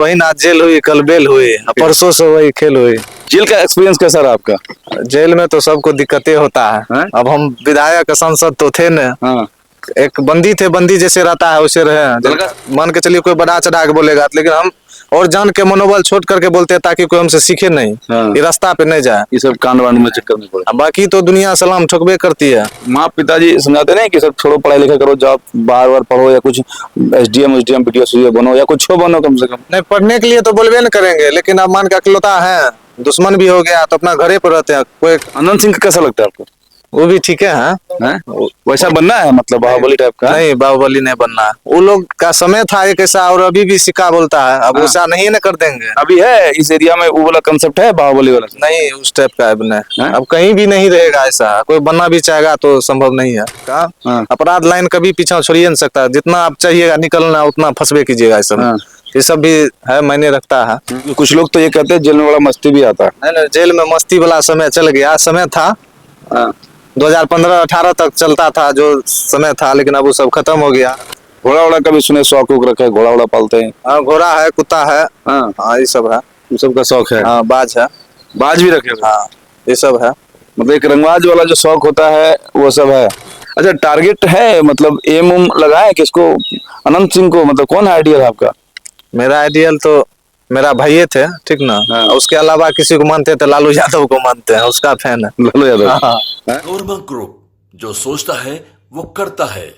वही ना, जेल हुई कल बेल हुई, परसों से वही खेल हुई। जेल का एक्सपीरियंस कैसा रहा आपका? जेल में तो सबको दिक्कतें होता है। अब हम विधायक सांसद तो थे न, हाँ। एक बंदी थे, बंदी जैसे रहता है वैसे रहे। मान के चलिए कोई बड़ा चढ़ा के बोलेगा, लेकिन हम और जान के मनोबल छोड़ करके बोलते हैं ताकि कोई हमसे सीखे नहीं, ये रास्ता पे नहीं जाए, ये सब कांड वांड में चक्कर में पड़े। बाकी तो दुनिया सलाम ठोकबे करती है। माँ पिताजी समझाते नहीं कि सब छोड़ो, पढ़ाई लिखा करो, जॉब बार बार पढ़ो, या कुछ एसडीएम पीटीओ बनो, या कुछ बनो कम से कम। नहीं, पढ़ने के लिए तो बोलबे न करेंगे, लेकिन अब मान के अकलौता है, दुश्मन भी हो गया तो अपना घरे पर रहते हैं। कोई अनंत सिंह कैसा लगता है आपको? वो भी ठीक है, वैसा बनना है, मतलब बाहुबली टाइप का? नहीं, बाहुबली नहीं बनना है। वो लोग का समय था एक ऐसा, और अभी भी सिक्का बोलता है, अब वैसा नहीं न कर देंगे। अभी है इस एरिया में वो वाला कंसेप्ट है बाहुबली वाला? नहीं, उस टाइप का अब नहीं, अब कहीं भी नहीं रहेगा ऐसा। कोई बनना भी चाहेगा तो संभव नहीं है। कहा अपराध लाइन कभी पीछा छोड़िए नहीं सकता। जितना आप चाहिएगा निकलना, उतना फंसबे कीजिएगा। ऐसा ये सब भी है, मायने रखता है। कुछ लोग तो ये कहते हैं जेल में बड़ा मस्ती भी आता है। नहीं, जेल में मस्ती वाला समय चल गया, समय था 2015-18 तक चलता था जो समय था, लेकिन अब वो सब खत्म हो गया। घोड़ा वोड़ा का भी सुने शौक वोक रखा है, घोड़ा वोड़ा पालते हैं? हाँ, घोड़ा है, कुत्ता है, हाँ ये सब है। ये सब का शौक है? हाँ, बाज है। बाज भी रखे? हाँ, ये सब है। मतलब एक रंगबाज वाला जो शौक होता है वो सब है। अच्छा, टारगेट है, मतलब एम उम लगाए किसको? अनंत सिंह को? मतलब कौन है आइडियल आपका? मेरा आइडियल तो मेरा भाई थे, ठीक ना। उसके अलावा किसी को मानते तो लालू यादव को मानते हैं, उसका फैन है लालू यादव। गवर्नमेंट ग्रुप जो सोचता है वो करता है।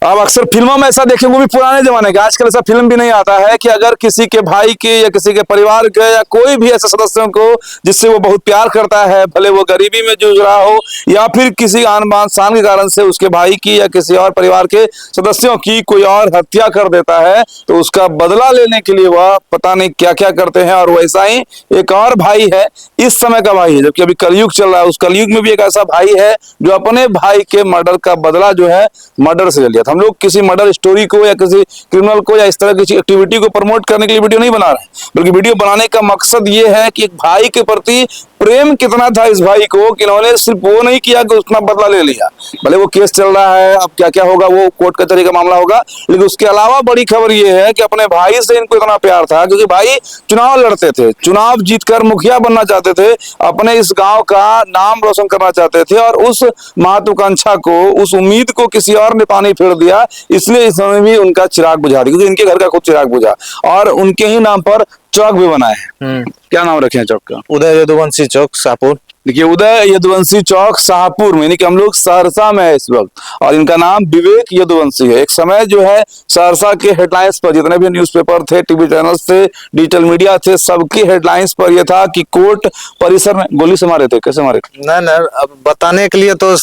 अब अक्सर फिल्मों में ऐसा देखेंगे, वो भी पुराने जमाने का, आजकल ऐसा फिल्म भी नहीं आता है कि अगर किसी के भाई के या किसी के परिवार के या कोई भी ऐसे सदस्यों को जिससे वो बहुत प्यार करता है, भले वो गरीबी में जूझ रहा हो या फिर किसी आन बान शान के कारण से उसके भाई की या किसी और परिवार के सदस्यों की कोई और हत्या कर देता है, तो उसका बदला लेने के लिए वह पता नहीं क्या क्या करते हैं। और वैसा ही एक और भाई है, इस समय का भाई है, जबकि अभी कलयुग चल रहा है, उस कलयुग में भी एक ऐसा भाई है जो अपने भाई के मर्डर का बदला जो है मर्डर से ले लिया। हम लोग किसी मर्डर स्टोरी को या किसी क्रिमिनल को या इस तरह की एक्टिविटी को प्रमोट करने के लिए वीडियो नहीं बना रहे हैं, बल्कि वीडियो बनाने का मकसद ये है कि एक भाई के प्रति प्रेम कितना था इस भाई को कि इन्होंने सिर्फ वो नहीं किया कि उसका बदला ले लिया। भले वो केस चल रहा है, अब क्या क्या होगा वो कोर्ट कचहरी का मामला होगा, लेकिन उसके अलावा बड़ी खबर ये है कि अपने भाई से इनको इतना प्यार था क्योंकि भाई चुनाव लड़ते थे, चुनाव जीतकर मुखिया बनना चाहते थे, अपने इस गांव का नाम रोशन करना चाहते थे, और उस महत्वाकांक्षा को, उस उम्मीद को किसी और ने पानी फेर दिया। इसलिए इस समय भी उनका चिराग बुझा दिया, क्योंकि इनके घर का खुद चिराग बुझा, और उनके ही नाम पर चौक भी बनाए हैं। क्या नाम रखे हैं चौक का? उदय यदुवंशी चौक, शाहपुर। देखिए, उदय यदुवंशी चौक शाहपुर में, यानी कि हम लोग सहरसा में है इस वक्त, और इनका नाम विवेक यदुवंशी है। एक समय जो है सहरसा के हेडलाइंस पर जितने भी न्यूज़पेपर थे, टीवी चैनल्स थे, डिजिटल मीडिया थे, सबकी हेडलाइंस पर यह था कि कोर्ट परिसर में गोली से मारे थे। कैसे मारे थे? नहीं, अब बताने के लिए तो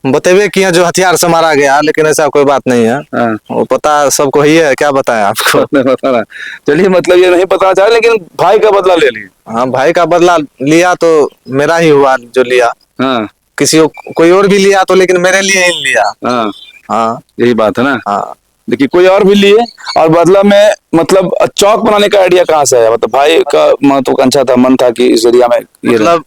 बतेबे किया जो हथियार से मारा गया, लेकिन ऐसा कोई बात नहीं है। वो पता सबको ही है, क्या बताएं आपको? बताना चलिए, मतलब ये नहीं पता चला, लेकिन भाई का बदला ले लिया। हाँ, भाई का बदला लिया तो मेरा ही हुआ जो लिया। किसी को कोई और भी लिया तो, लेकिन मेरे लिए ही लिया। हाँ, यही बात है ना। हाँ, देखिए, कोई और भी लिए और बदला में, मतलब चौक बनाने का आइडिया कहाँ से आया? मतलब भाई का महत्वाकांक्षा था, मन था कि इस एरिया में, मतलब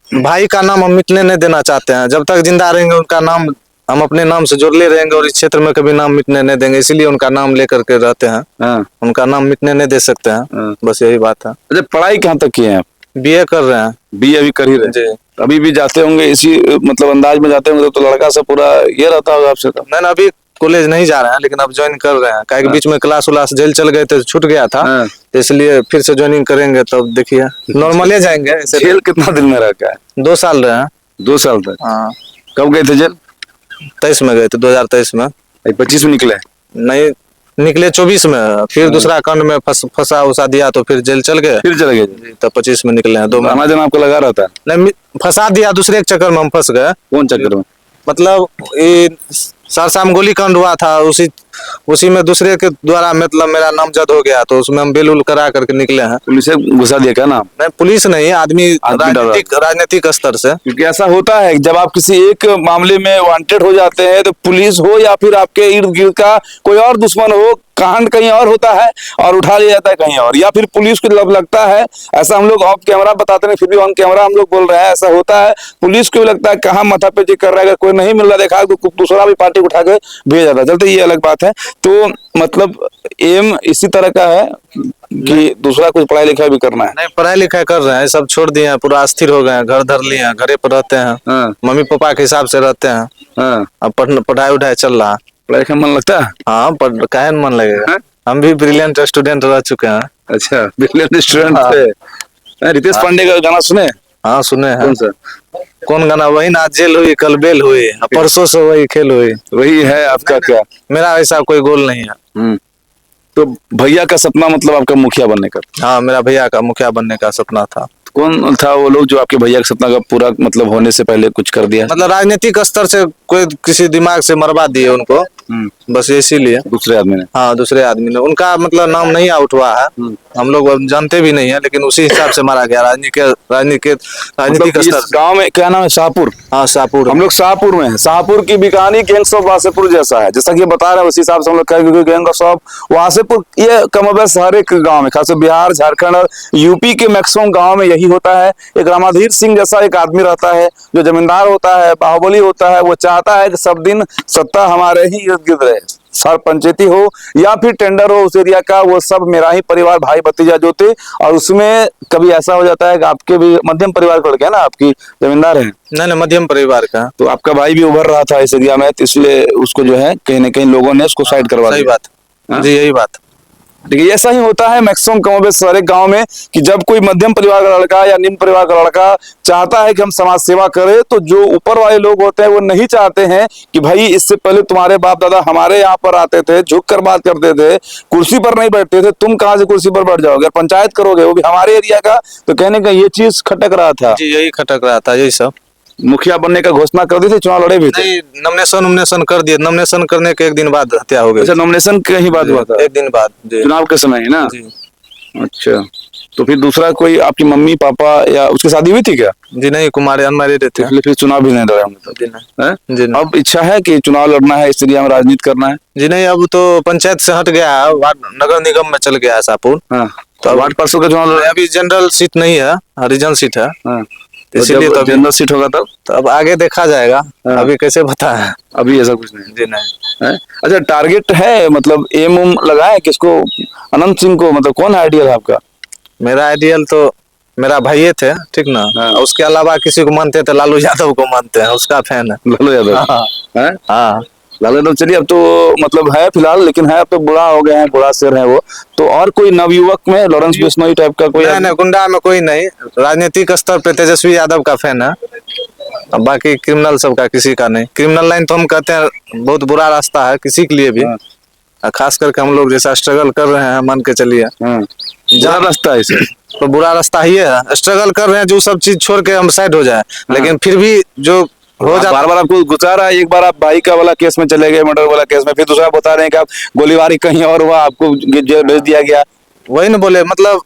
भाई का नाम हम मिटने नहीं देना चाहते हैं। जब तक जिंदा रहेंगे उनका नाम हम अपने नाम से जोड़ ले रहेंगे, और इस क्षेत्र में कभी नाम मिटने नहीं देंगे, इसीलिए उनका नाम लेकर के रहते हैं। उनका नाम मिटने नहीं दे सकते हैं, बस यही बात है। अच्छा, पढ़ाई कहाँ तक किए हैं आप? बीए कर रहे हैं। बीए अभी कर ही रहे हैं? अभी भी जाते होंगे इसी मतलब अंदाज में जाते होंगे, तो लड़का सब पूरा ये रहता होगा आपसे? तो नहीं, अभी कॉलेज नहीं जा रहे हैं, लेकिन अब ज्वाइन कर रहे हैं। क्या बीच में क्लास उलास जेल चल गए थे, छूट गया था, तो इसलिए फिर से ज्वाइनिंग करेंगे। तब देखिए नॉर्मली जाएंगे। जेल कितना दिन में रखा है? 2 साल रहे हैं। 2 साल तक? हाँ। कब गए थे जेल? 23 में गए थे, 2023 में। 25 में निकले? नहीं, निकले 24 में, फिर दूसरा कांड में फंसा उसा दिया तो फिर जेल चल गए, फिर चले गए। तब 25 में निकले हैं। 2 महीना जन आपको लगा रहता है? नहीं, फंसा दिया, दूसरे के चक्कर में हम फंस गए। कौन चक्कर में? मतलब ये सहरसा में गोली कांड हुआ था, उसी में दूसरे के द्वारा मतलब मेरा नामजद हो गया, तो उसमें हम बेल उल करा करके निकले हैं। पुलिस ने घुसा दिया क्या नाम? नहीं, पुलिस नहीं, आदमी राजनीतिक स्तर से। क्योंकि ऐसा होता है जब आप किसी एक मामले में वांटेड हो जाते हैं, तो पुलिस हो या फिर आपके इर्द गिर्द का कोई और दुश्मन हो, कांड कहीं और होता है और उठा लिया जाता है कहीं और, या फिर पुलिस को जब लगता है, ऐसा हम लोग ऑफ कैमरा बताते नहीं, फिर भी ऑन कैमरा हम लोग बोल रहे हैं, ऐसा होता है, पुलिस को भी लगता है कहाँ माथा पे कर रहा है, अगर कोई नहीं मिल रहा देखा तो दूसरा भी पार्टी उठा के भेज जाता है। चलते ये अलग बात है। है। तो मतलब एम इसी तरह का है कि दूसरा कुछ पढ़ाई लिखाई भी करना है? नहीं, पढ़ाई लिखाई कर रहे हैं, सब छोड़ दिए हैं, पूरा अस्थिर हो गए हैं, घर धर लिए हैं, घरे पर रहते हैं। हाँ। मम्मी पापा के हिसाब से रहते हैं। हाँ। अब पढ़ाई उढ़ाई चल रहा है। पढ़ाई लिखाई में मन लगता है? हाँ, पर काहे न मन लगेगा। हाँ? हम भी ब्रिलियंट स्टूडेंट रह चुके हैं। अच्छा, ब्रिलियंट स्टूडेंट हाँ। थे। रितेश पांडे का गाना सुने? हाँ, सुने हैं। कौन सा? कौन गाना? वही ना, जेल हुई कल बेल हुई, परसों से वही खेल हुई। वही है आपका क्या? मेरा ऐसा कोई गोल नहीं है। तो भैया का सपना मतलब आपका मुखिया बनने का? हाँ, मेरा भैया का मुखिया बनने का सपना था। कौन था वो लोग जो आपके भैया के सपना का पूरा मतलब होने से पहले कुछ कर दिया? मतलब राजनीतिक स्तर से कोई किसी दिमाग से मरवा दिए उनको, बस इसीलिए। दूसरे आदमी ने? हाँ, दूसरे आदमी ने। उनका मतलब नाम नहीं आउट हुआ है, हम लोग अब जानते भी नहीं है, लेकिन उसी हिसाब से मारा गया राजनीतिक मतलब स्तर। इस गांव में क्या नाम है? शाहपुर? हाँ, शाहपुर। हम लोग शाहपुर में हैं। शाहपुर की बिकानी गैंग्स ऑफ वासेपुर जैसा है, जैसा कि बता रहे हैं उसी हिसाब से हम लोग कहेंगे, क्योंकि गैंग्स ऑफ वासेपुर ये कमोबेश हर एक गांव में, खासकर बिहार, झारखंड और यूपी के मैक्सिमम गांव में यही होता है। एक रामाधीर सिंह जैसा एक आदमी रहता है जो जमींदार होता है, बाहुबली होता है, वो चाहता है कि सब दिन सत्ता हमारे ही इर्द गिर्द रहे, सर पंचायती हो या फिर टेंडर हो उस एरिया का, वो सब मेरा ही परिवार, भाई भतीजा जो थे। और उसमें कभी ऐसा हो जाता है कि आपके भी मध्यम परिवार का लड़के हैं ना, आपकी जमींदार है? नहीं, मध्यम परिवार का। तो आपका भाई भी उभर रहा था इस एरिया में, तो इसलिए उसको जो है कहीं ना कहीं लोगों ने उसको साइड करवा सही दिया। बात। हाँ? जी, यही बात। देखिए ऐसा ही होता है मैक्सिमम कमोबेश सारे गांव में कि जब कोई मध्यम परिवार का लड़का या निम्न परिवार का लड़का चाहता है कि हम समाज सेवा करें, तो जो ऊपर वाले लोग होते हैं वो नहीं चाहते हैं कि भाई इससे पहले तुम्हारे बाप दादा हमारे यहाँ पर आते थे, झुक कर बात करते थे, कुर्सी पर नहीं बैठते थे, तुम कहाँ से कुर्सी पर बैठ जाओगे? पंचायत करोगे वो भी हमारे एरिया का। तो कहने का ये चीज खटक रहा था। जी, यही खटक रहा था, यही सब। मुखिया बनने का घोषणा कर दी थी, चुनाव लड़े भी थे? नहीं, नॉमिनेशन कर दिए। नॉमिनेशन करने के एक दिन बाद हत्या हो गई। अच्छा, नॉमिनेशन का ही बात हुआ था? एक दिन बाद। जी। चुनाव के समय है ना? जी। अच्छा, तो फिर दूसरा कोई आपकी मम्मी पापा या उसकी शादी हुई थी क्या? जी नहीं, कुमार अनमैरिड थे। इसलिए फिर चुनाव भी नहीं लड़े होंगे तब? जी नहीं। हैं? जी नहीं। अब इच्छा है कि चुनाव लड़ना है, इस एरिया में राजनीति करना है? जी नहीं, अब तो पंचायत से हट गया है, नगर निगम में चल गया है शाहपुर। हाँ, तो वार्ड पार्षद का चुनाव लड़ा? अभी जनरल सीट नहीं है, हरिजन सीट है। हाँ, इसीलिए तो जनरल सीट होगा तब? तो अब आगे देखा जाएगा। हाँ। अभी कैसे बताएं? अभी ऐसा कुछ नहीं? जी नहीं। हैं? अच्छा, टारगेट है मतलब एम उम लगाए किसको? अनंत सिंह को? मतलब कौन आइडियल है आपका? मेरा आइडियल तो मेरा भाई थे, ठीक ना। हाँ। उसके अलावा किसी को मानते तो लालू यादव को मानते हैं, उसका फैन है। लालू यादव? हाँ। हैं? हाँ। लालू यादव चलिए, अब तो मतलब है फिलहाल, लेकिन है अब तो बुढ़ा हो गए हैं, बुढ़ा शेर है वो। तो और कोई नवयुवक में लॉरेंस बिश्नोई टाइप का कोई? नहीं, गुंडा में कोई नहीं। राजनीतिक स्तर पे तेजस्वी यादव का फैन है। अब बाकी क्रिमिनल सबका किसी का नहीं। क्रिमिनल लाइन तो हम कहते हैं बहुत बुरा रास्ता है किसी के लिए भी। खास करके हम लोग जैसा स्ट्रगल कर रहे हैं, मान के चलिए। बुरा रास्ता है इसे? तो बुरा रास्ता ही है, स्ट्रगल कर रहे हैं, जो सब चीज छोड़ के हम साइड हो जाए। लेकिन फिर भी जो हो जाता, बार बार आपको गुस्सा आ रहा है। एक बार आप भाई का वाला केस में चले गए, मर्डर वाला केस में, फिर दूसरा बता रहे हैं कि आप गोलीबारी कहीं और हुआ, आपको जेल भेज दिया गया। वही न बोले, मतलब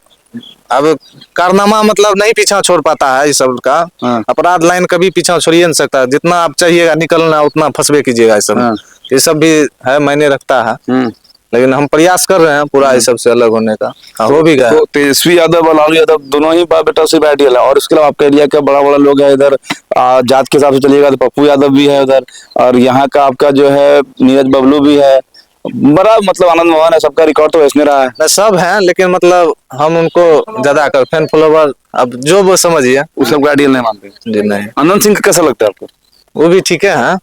अब कारनामा मतलब नहीं पीछा छोड़ पाता है इस सब का। अपराध लाइन कभी पीछा छोड़िए नहीं सकता। जितना आप चाहिएगा निकलना, उतना फंसबे कीजिएगा। इस सब ये सब भी है, मायने रखता है। लेकिन हम प्रयास कर रहे हैं पूरा इस सब से अलग होने का। हो भी गया। तो तेजस्वी यादव और लालू यादव दोनों ही बाप बेटा सिर्फ आइडियल है, और उसके अलावा आपका एरिया का बड़ा बड़ा लोग है इधर। जात के हिसाब से चलिएगा तो पप्पू यादव भी है उधर, और यहाँ का आपका जो है नीरज बबलू भी है। बड़ा मतलब आनंद मोहन है, सबका रिकॉर्ड तो वैसने रहा है। सब है, लेकिन मतलब हम उनको ज्यादा कर फैन फॉलोवर, अब जो वो समझिए, उस सबका आइडियल नहीं मानते? जी नहीं। अनंत सिंह का कैसा लगता है आपको? वो भी ठीक है।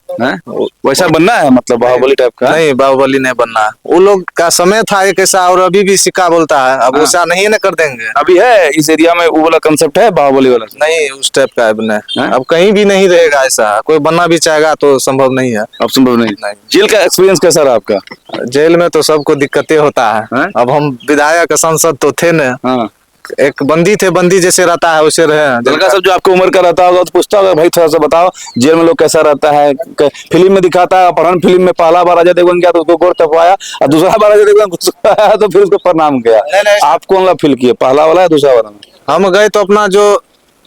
वैसा बनना है मतलब बाहुबली टाइप का? नहीं, बाहुबली नहीं बनना है। वो लोग का समय था एक ऐसा, और अभी भी सिक्का बोलता है। अब वैसा नहीं ना कर देंगे। अभी है इस एरिया में वो वाला कंसेप्ट है बाहुबली वाला? नहीं, उस टाइप का अब नहीं। अब कहीं भी नहीं रहेगा ऐसा। कोई बनना भी चाहेगा तो संभव नहीं है। अब संभव नहीं। जेल का एक्सपीरियंस कैसा रहा आपका? जेल में तो सबको दिक्कतें होता है। अब हम विधायक सांसद तो थे न, एक बंदी थे, बंदी जैसे रहता है वैसे रहे। लड़का सब जो आपको उम्र का रहता होगा तो पूछता होगा भाई थोड़ा सा बताओ जेल में लोग कैसा रहता है। फिल्म में दिखाता है, पठान फिल्म में पहला बार अजय देवगन गया तो उसको गोर टपवाया, और दूसरा बार अजय देवगन घुसवाया तो फिर उसको प्रणाम किया। आप कौन सा फील किए, पहला वाला या दूसरा वाला? हम गए तो अपना जो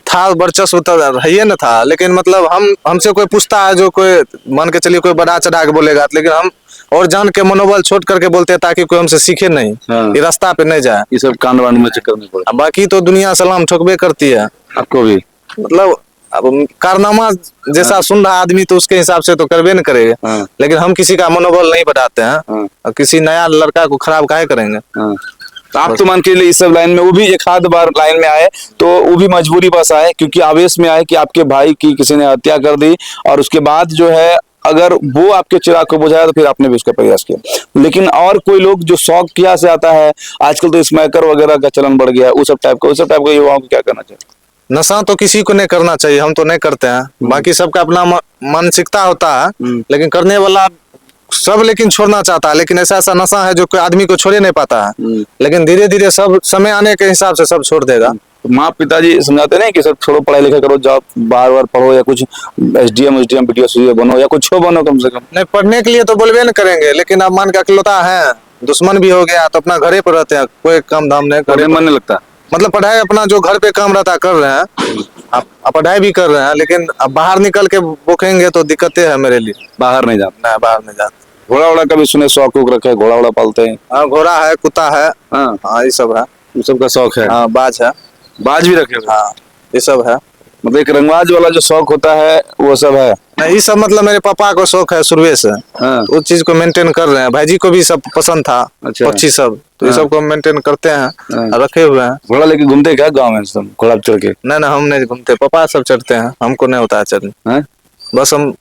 था वर्चस्व तो है ही न था, लेकिन मतलब हमसे कोई पूछता है, जो कोई मान के चलिए कोई बड़ा चढ़ा के बोलेगा, लेकिन हम और जान के मनोबल छोड़ करके बोलते हैं ताकि कोई हमसे सीखे नहीं, ये रास्ता पे नहीं जाए। ये सब कांड वांड में चक्कर में पड़े। बाकी तो दुनिया सलाम ठोकबे करती है आपको भी। मतलब अब कारनामा जैसा सुन रहा आदमी तो उसके हिसाब से तो करबे न करेगा। हाँ। लेकिन हम किसी का मनोबल नहीं बढ़ाते हैं हाँ। और किसी नया लड़का को खराब काहे करेंगे। हाँ। तो आप तो मान के लिए इस सब लाइन में, वो भी एक आध बार लाइन में आए तो वो भी मजबूरी बस आए, क्योंकि आवेश में आए कि आपके भाई की किसी ने हत्या कर दी, और उसके बाद जो है अगर वो आपके चिराग को बुझाया तो फिर आपने भी उसका प्रयास किया। लेकिन और कोई लोग जो शौक किया से आता है, आजकल तो स्मैकर वगैरह का चलन बढ़ गया है, उस सब टाइप का युवाओं को क्या करना चाहिए? नशा तो किसी को नहीं करना चाहिए, हम तो नहीं करते हैं। बाकी सबका अपना मानसिकता होता है, लेकिन करने वाला सब लेकिन छोड़ना चाहता है। लेकिन ऐसा ऐसा नशा है जो कोई आदमी को छोड़ नहीं पाता है, लेकिन धीरे धीरे सब समय आने के हिसाब से सब छोड़ देगा। माँ पिताजी समझाते नहीं कि सब छोड़ो, पढ़ाई लिखाई करो, जाओ बार पढ़ो, या कुछ एसडीएम बीडीओ बनो, या कुछ बनो कम से कम। नहीं, पढ़ने के लिए तो बोलबे न करेंगे, लेकिन अब मान के अकेलता है, दुश्मन भी हो गया तो अपना घरे पर रहते हैं, कोई काम धाम नहीं पढ़ने करे। मन नहीं लगता। मतलब पढ़ाई अपना जो घर पे काम रहता है कर रहे हैं, आप पढ़ाई भी कर रहे हैं, लेकिन अब बाहर निकल के बोखेंगे तो दिक्कतें है मेरे लिए। बाहर नहीं जाता। ना बाहर नहीं जाते। घोड़ा वोड़ा का भी सुने शौक वोक रखे, घोड़ा वोड़ा पालते हैं? हाँ, घोड़ा है, कुत्ता है। हाँ, हाँ, ये सब है। ये सब का शौक है। हाँ, बाज है। बाज भी रखे हुए? हाँ, ये सब है। मतलब एक रंगबाज वाला जो शौक होता है वो सब है? नहीं, ये सब मतलब मेरे पापा को शौक है शुरू से। हाँ। उस चीज को मेंटेन कर रहे हैं। भाईजी को भी सब पसंद था। अच्छा। पक्षी सब, तो ये हाँ। सब को मेंटेन करते हैं हाँ। और रखे हुए हैं। घोड़ा लेके घूमते क्या गाँव में सब, घोड़ा पे चढ़ के? नहीं, हम नहीं घूमते, पापा सब चढ़ते हैं, हमको नहीं होता है चढ़ने। हैं? बस हम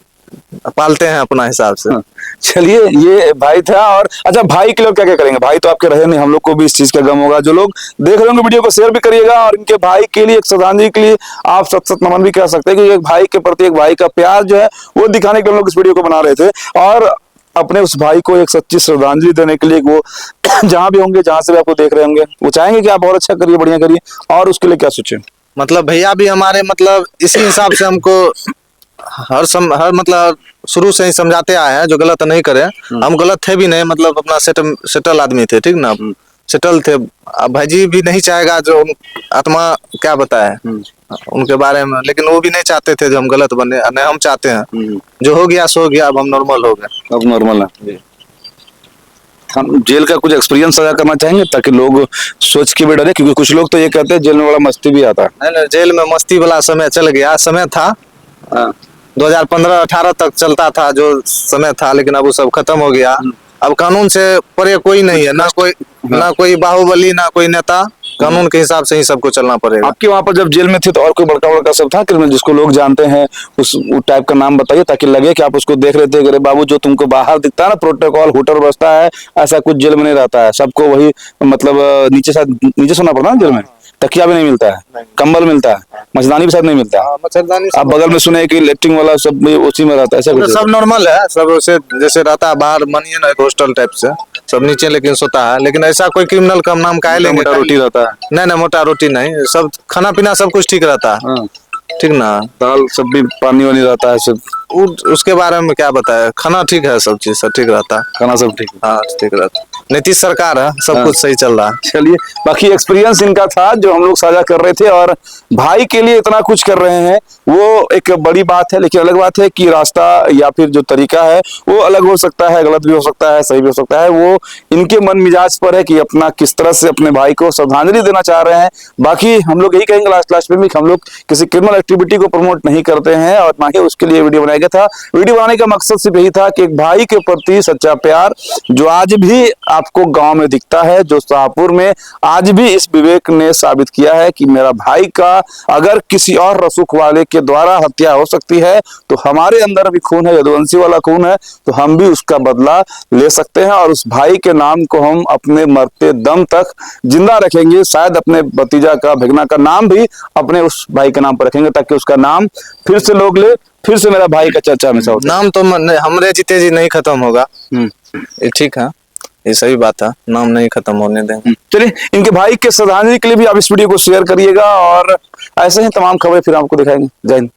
पालते हैं अपना हिसाब से। हाँ। चलिए, ये भाई था। और अच्छा, भाई के लोग क्या क्या करेंगे? भाई तो आपके रहे नहीं, हम लोग को भी इस चीज का गम होगा। जो लोग देख रहे होंगे वीडियो को शेयर भी करिएगा, और इनके भाई के लिए एक श्रद्धांजलि के लिए आप सत नमन भी कह सकते हैं, कि एक भाई के प्रति एक भाई का प्यार जो है वो दिखाने के लिए हम लोग इस वीडियो को बना रहे थे, और अपने उस भाई को एक सच्ची श्रद्धांजलि देने के लिए वो जहां भी होंगे, जहां से भी आपको देख रहे होंगे, वो चाहेंगे कि आप और अच्छा करिए, बढ़िया करिए। और उसके लिए क्या सोचे? मतलब भैया भी हमारे मतलब इसी हिसाब से हमको हर मतलब शुरू से ही समझाते आए हैं जो गलत नहीं करें। हम गलत थे भी नहीं, मतलब अपना सेटल आदमी थे, ठीक ना, सेटल थे। अब भाईजी भी नहीं चाहेगा जो आत्मा क्या बताए उनके बारे में, लेकिन वो भी नहीं चाहते थे जो हम गलत बने, नहीं हम चाहते हैं जो हो गया सो हो गया, अब हम नॉर्मल हो गए। अब नॉर्मल है। हम जेल का कुछ एक्सपीरियंस साझा करना चाहेंगे ताकि लोग सोच के भी डरे, क्योंकि कुछ लोग तो ये कहते हैं जेल में बड़ा मस्ती भी आता है। नहीं, जेल में मस्ती वाला समय चल गया, समय था 2015-18 तक चलता था जो समय था, लेकिन अब वो सब खत्म हो गया। अब कानून से परे कोई नहीं है, ना कोई बाहुबली, ना कोई नेता। कानून के हिसाब से ही सबको चलना पड़ेगा। आपके वहाँ पर जब जेल में थे तो और कोई बड़का सब था क्रिमिनल जिसको लोग जानते हैं, उस टाइप का नाम बताइए, ताकि लगे कि आप उसको देख रहे थे, अरे बाबू जो तुमको बाहर दिखता है ना प्रोटोकॉल हुटर बसता है, ऐसा कुछ जेल में नहीं रहता है। सबको वही मतलब नीचे सोना पड़ता है जेल में, तकिया भी नहीं मिलता है, कंबल मिलता है, मच्छरदानी भी शायद नहीं मिलता है। मच्छरदानी आप बगल में सुने कि लेटरिंग वाला सब भी उसी में रहता है, ऐसा कुछ? सब नॉर्मल है, सब उसे जैसे रहता है बाहर, मानिए ना एक हॉस्टल टाइप से सब नीचे लेकिन सोता है। लेकिन ऐसा कोई क्रिमिनल का नाम काहे लेंगे? मोटा रोटी रहता है? नहीं, मोटा रोटी नहीं, सब खाना पीना सब कुछ ठीक रहता है। हाँ। ठीक ना, दाल सब्जी पानी वानी रहता है सब? उसके बारे में क्या बताए, खाना ठीक है, सब चीज सब ठीक रहता है, खाना सब ठीक है? हाँ ठीक रहता है। नीतीश सरकार है, सब कुछ सही चल रहा है। चलिए, बाकी एक्सपीरियंस इनका था जो हम लोग साझा कर रहे थे, और भाई के लिए इतना कुछ कर रहे हैं वो एक बड़ी बात है। लेकिन अलग बात है कि रास्ता या फिर जो तरीका है वो अलग हो सकता है, गलत भी हो सकता है, सही भी हो सकता है। वो इनके मन मिजाज पर है कि अपना किस तरह से अपने भाई को श्रद्धांजलि देना चाह रहे हैं। बाकी हम लोग यही कहेंगे लास्ट में कि हम लोग किसी क्रिमिनल एक्टिविटी को प्रमोट नहीं करते हैं, और ना ही उसके लिए वीडियो बनाया गया था। वीडियो बनाने का मकसद सिर्फ यही था कि एक भाई के प्रति सच्चा प्यार जो आज भी आपको गांव में दिखता है, जो शाहपुर में आज भी इस विवेक ने साबित किया है कि मेरा भाई का अगर किसी और रसूख वाले के द्वारा हत्या हो सकती है तो हमारे अंदर भी खून है, यदुवंशी वाला खून है, तो हम भी उसका बदला ले सकते हैं। और उस भाई के नाम को हम अपने मरते दम तक जिंदा रखेंगे। शायद अपने भतीजा का, भगना का नाम भी अपने उस भाई के नाम पर रखेंगे, ताकि उसका नाम फिर से लोग ले, फिर से मेरा भाई का चर्चा हमेशा होता। नाम तो हमरे जीते जी नहीं खत्म होगा, ये ठीक है, ये सही बात है, नाम नहीं खत्म होने देंगे। चलिए, इनके भाई के श्रद्धांजलि के लिए भी आप इस वीडियो को शेयर करिएगा, और ऐसे ही तमाम खबरें फिर आपको दिखाएंगे। जय हिंद।